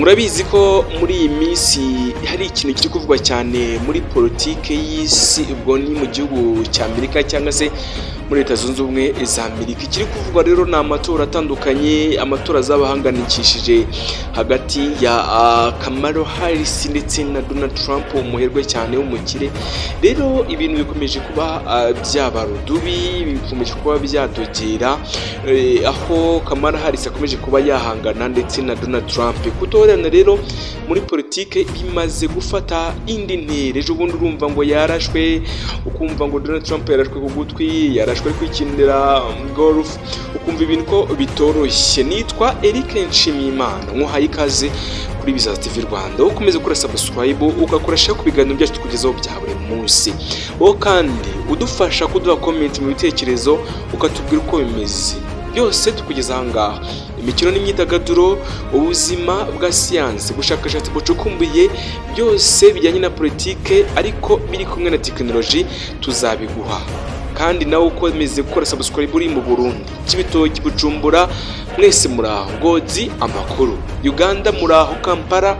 murabizi ko muri iyi minsi hari ikintu kiri kuvugwa cyane muri politike y'isi, ubwo ni mu gihugu cya Amerika cyangwa se muri Leta Zunze Ubumwe za Amerika. Ikiri kuvugwa rero ni amatora atandukanye, amatora azabahanganishije hagati ya Kamala Harris ndetse na Donald Trump, umuherwe cyane w'umukire. Rero ibintu bikomeje kuba byaba rudubi, bikomeje kuba byadogera, aho Kamala Harris akomeje kuba yahangana ndetse na Donald Trump. Kutorana rero muri politike bimaze gufata indi ntera. Ejo bundi urumva ngo yarashwe, ukumva ngo Donald Trump yarashwe ku gutwi, yarashwe ari kwikinira golf, ukumva ibintu ko bitoroshye. Nitwa Eric Nshimiyimana, nkuhaye ikaze kuri Bizaza TV Rwanda. Ukomeze gukora subscribe, ugakoresha ku biganiro byacu tukugezaho bya buri munsi. Wowe kandi udufasha kuduha comment mu bitekerezo, ukatubwira uko bimeze. Byose tukugeza ahangaha: imikino n'imyidagaduro, ubuzima bwa siyansi, ubushakashatsi bucukumbuye, byose bijyanye na politike ariko biri kumwe na tekinoloji tuzabiguha. Kandi nawe ukomeze gukora subscribe uri mu Burundi, Kibitoki, Bujumbura, mwese muraho, Ngozi amakuru, Uganda muraho, Kampala,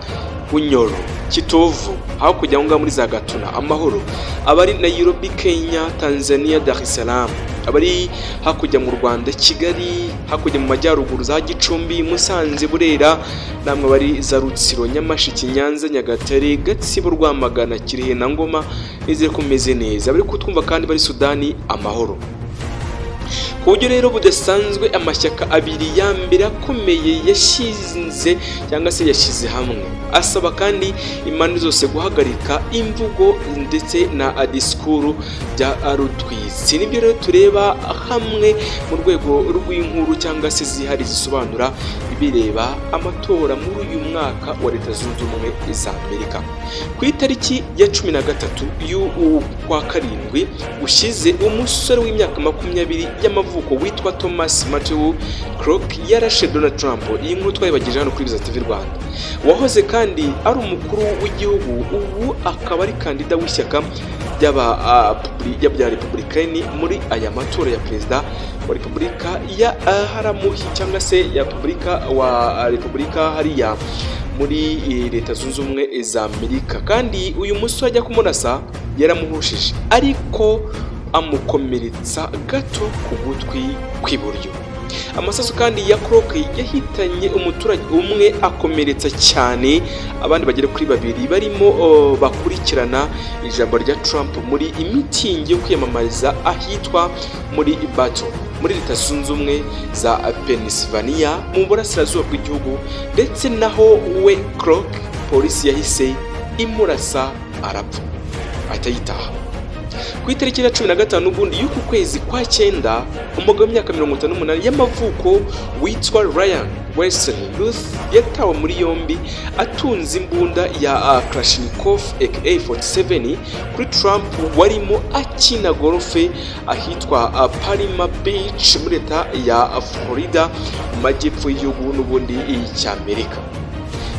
Bunyoro, Kitovu, aho kujya ngaho muri za Gatuna amahoro, abari Nairobi, Kenya, Tanzania, Dar es Salaam, abari hakujya mu Rwanda, Kigali, hakujya mu majyaruguru za Gicumbi, Musanze, Burera, namwe bari za Rutsiro, Nyamashiki, Nyanza, Nyagatare, Gatsibo, Rwamagana, Kirehe na Ngoma, nizere ko meze neza. Abari kutwumva kandi bari Sudani amahoro. Uburyo rero budasanzwe amashyaka abiri ya mbere akomeye yashinze cyangwa se yashyize hamwe, asaba kandi impande zose guhagarika imvugo ndetse na disikuru bya rutwitsi. Nibyo rero tureba hamwe mu rwego rw'inkuru cyangwa se zihari zisobanura ibireba amatora muri uyu mwaka wa Leta Zunze Ubumwe za Amerika. Ku itariki ya 13 y'ukwa karindwi ushize, umusore w'imyaka 20 y'amavuko witwa Thomas Matthew Crook yarashe Donald Trump. Iyi nkuru twayibagejeje hano kuri Bizaza TV Rwanda. Wahoze kandi ari umukuru w'igihugu, ubu akaba ari kandida w'ishyaka ry'aba Republikani muri aya matora ya perezida wa Repubulika ya Haramuhi cyangwa se ya Repubulika hariya muri Leta Zunze Ubumwe za Amerika. Kandi uyu musore ajya kumurasa yaramuhushije, ariko amukomeretsa gato ku gutwi kw'iburyo. Amasasu kandi ya Crook yahitanye umuturage umwe, akomeretsa cyane abandi bagera kuri babiri barimo bakurikirana ijambo rya Trump muri imitingi yo kwiyamamariza ahitwa muri Baton muri Leta Zunze Ubumwe za Pennsylvania mu burasirazuba bw'igihugu, ndetse naho we Crook polisi yahise imurasa arapfa ahita yitaha. Ku itariki ya 15 ubundi y'uku kwezi kwa 9, umugabo w'imyaka 58 y'amavuko witwa Ryan Wilson Ruth yatawe muri yombi atunze imbunda ya Kalashnikov AK-47 kuri Trump warimo akina golfe ahitwa Palm Beach muri Leta ya Florida mu majyepfo y'igihugu n'ubundi cy'Amerika.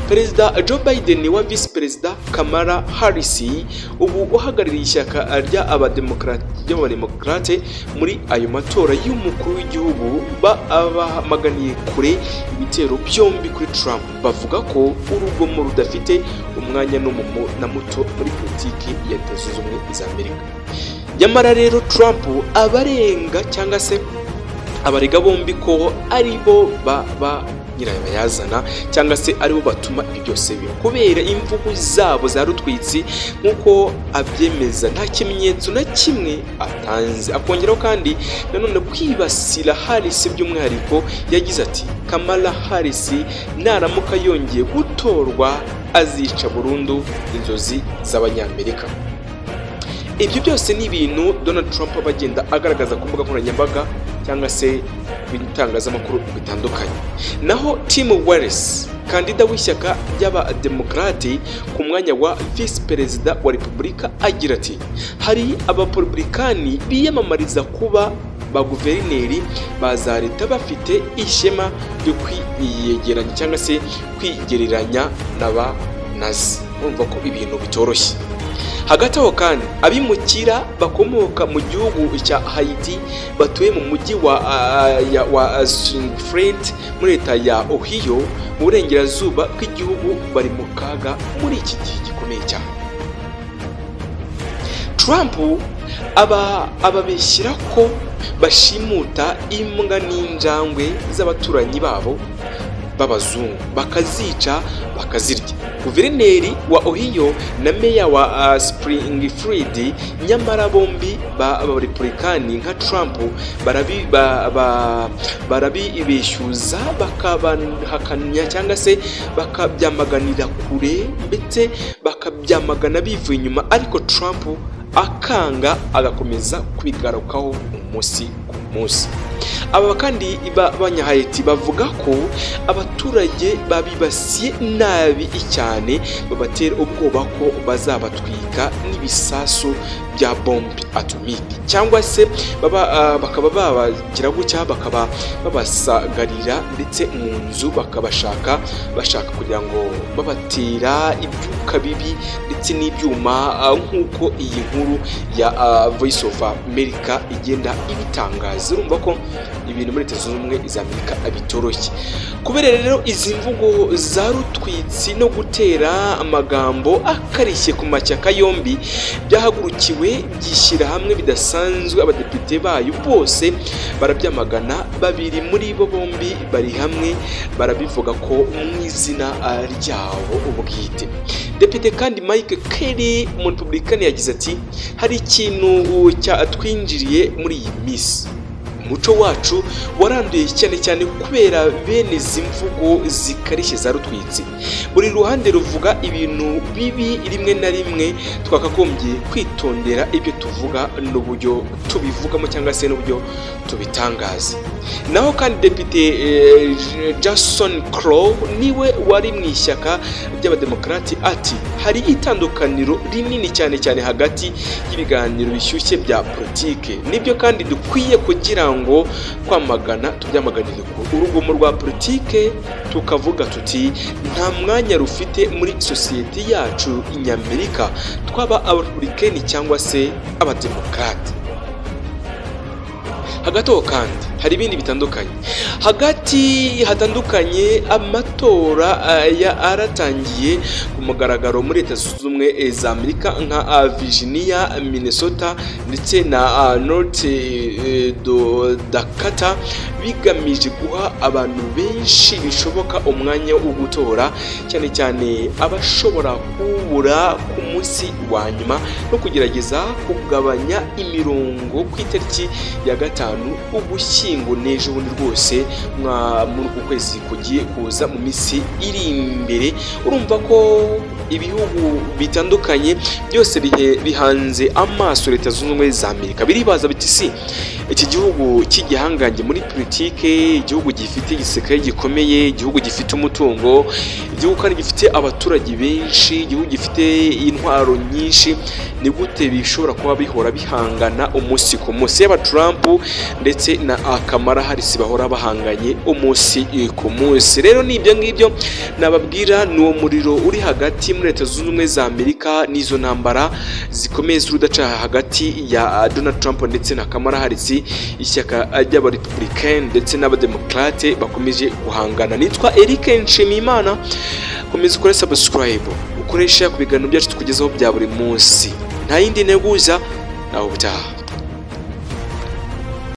Perezida Joe Biden wa Vice Perezida Kamala Harris ubu uhagarariye ishyaka ry'abademokrate muri ayo matora y'umukuru w'igihugu bahamaganiye kure ibitero byombi kuri Trump. Bavuga ko urugomo rudafite umwanya na muto muri politiki ya Leta Zunze Ubumwe za Amerika. Nyamara rero Trump abarenga cyangwa se abarega bombi ko ari bo nyirabayazana cyangwa se aribo batuma ibyo byose biba, kubera imvugo zabo za rutwitsi nk'uko abyemeza nta kimenyetso na kimwe atanze. Akongeraho kandi nanone kwibasira Harris by'umwihariko, yagize ati Kamala Harris naramuka yongeye gutorwa azica burundu inzozi z'abanyamerika. Ibyo byose ni ibintu Donald Trump abagenda agaragaza ku mbuga nkoranyambaga cyangwa se bitangazamakuru bitandukanye. Naho Tim Walz, kandida w'ishyaka ry'abademokrate ku mwanya wa Vice Perezida wa Repubulika, agira ati hari abarepublikani biyamamariza kuba ba guverineri baza leta bafite ishema ryo kwiyegeranya cyangwa se kwigereranya n'aba Nazi. Urumva ko ibintu bitoroshye. Hagati aho kandi abimukira bakomoka mu gihugu cya Haiti batuye mu mujyi wa Springfield muri leta ya Ohio mu burengerazuba bw'igihugu bari mu kaga muri iki gihe gikomeye cyane. Trump ababeshyira ko bashimuta imbwa n'injangwe z'abaturanyi babo b'abazungu bakazica bakazirya. Guverineri wa Ohio na meya wa Springfield nyamara bombi b'abarepublikani nka Trump barabibeshyuza bakabahakanya cyangwa se bakabyamaganira kure ndetse bakabyamagana bivuye inyuma, ariko Trump akanga agakomeza kubigarukaho umunsi ku munsi. Aba kandi b'Abanyahayiti bavuga ko abaturage babibasiye nabi cyane, babatera ubwoba ko bazabatwika n'ibisasu bya bombe atomike cyangwa se bakaba babagira gutya bakaba babasagarira ndetse mu nzu bashaka kugira ngo babatera ibyuka bibi ndetse n'ibyuma nk'uko iyi nkuru ya Voice of America igenda ibitangaza. Urumva ko ibintu muri Leta Zunze Ubumwe za Amerika bitoroshye. Kubera rero izi mvugo za rutwitsi no gutera amagambo akarishye ku mashyaka yombi byahagurukiwe byishyira hamwe bidasanzwe, abadepite bayo bose barabyamagana. Babiri muri bo bombi bari hamwe barabivuga ko mu izina ryabo ubwite. Depite kandi Mike Kelly mu Republican yagize ati hari ikintu cyatwinjiriye muri iyi minsi. Umuco wacu waranduye cyane kubera bene izi mvugo zikarishye za rutwitsi. Buri ruhande ruvuga ibintu bibi rimwe na rimwe, twakagombye kwitondera ibyo tuvuga n'uburyo tubivugamo cyangwa se n'uburyo tubitangaza. Naho kandi Depite Jason Crow niwe wari mu ishyaka ry'abademokrati ati hari itandukaniro rinini cyane hagati y'ibiganiro bishyushye bya politike. Nibyo kandi dukwiye kugira ngo kwamagana tubyamaganire ku urugomo rwa politike, tukavuga tuti nta mwanya rufite muri sosiyete yacu y'Amerika, twaba abarepublikani cyangwa se abademokrati. Hagati aho kandi hari ibindi bitandukanye. Hatandukanye amatora aratangiye ku mugaragaro muri Leta Zunze Ubumwe za Amerika nka Virginia, Minnesota ndetse na North Dakota, bigamije guha abantu benshi bishoboka umwanya wo gutora, cyane abashobora kubura ku munsi wa nyuma no kugerageza kugabanya imirongo ku itariki ya 5 Ugushyingo n'ejo bundi rwose muri uku kwezi kugiye kuza mu minsi iri imbere. Urumva ko ibihugu bitandukanye byose bihanze amaso Leta Zunze Ubumwe za Amerika, biribaza biti si iki gihugu cy'igihangange muri politike, igihugu gifite igisirikare gikomeye, igihugu gifite umutungo, igihugu kandi gifite abaturage benshi, igihugu gifite intwaro nyinshi, ni gute bishobora kuba bihora bihangana umunsi ku munsi? Yaba Trump ndetse na Kamala Harris bahora bahanganye umunsi ku munsi. Rero ni ibyo ngibyo nababwira, ni uwo muriro uri hagati muri Leta Zunze Ubumwe za Amerika n'izo ntambara zikomeye z'urudaca hagati ya Donald Trump ndetse na Kamala Harris, ishyaka ry'abarepublican ndetse n'abademokrate bakomeje guhangana. Nitwa Eric Nshimiyimana, komeza ukore subscribe, ukoresha ku biganiro byacu tukugezaho bya buri munsi. Nta yindi nteguza naho butaha.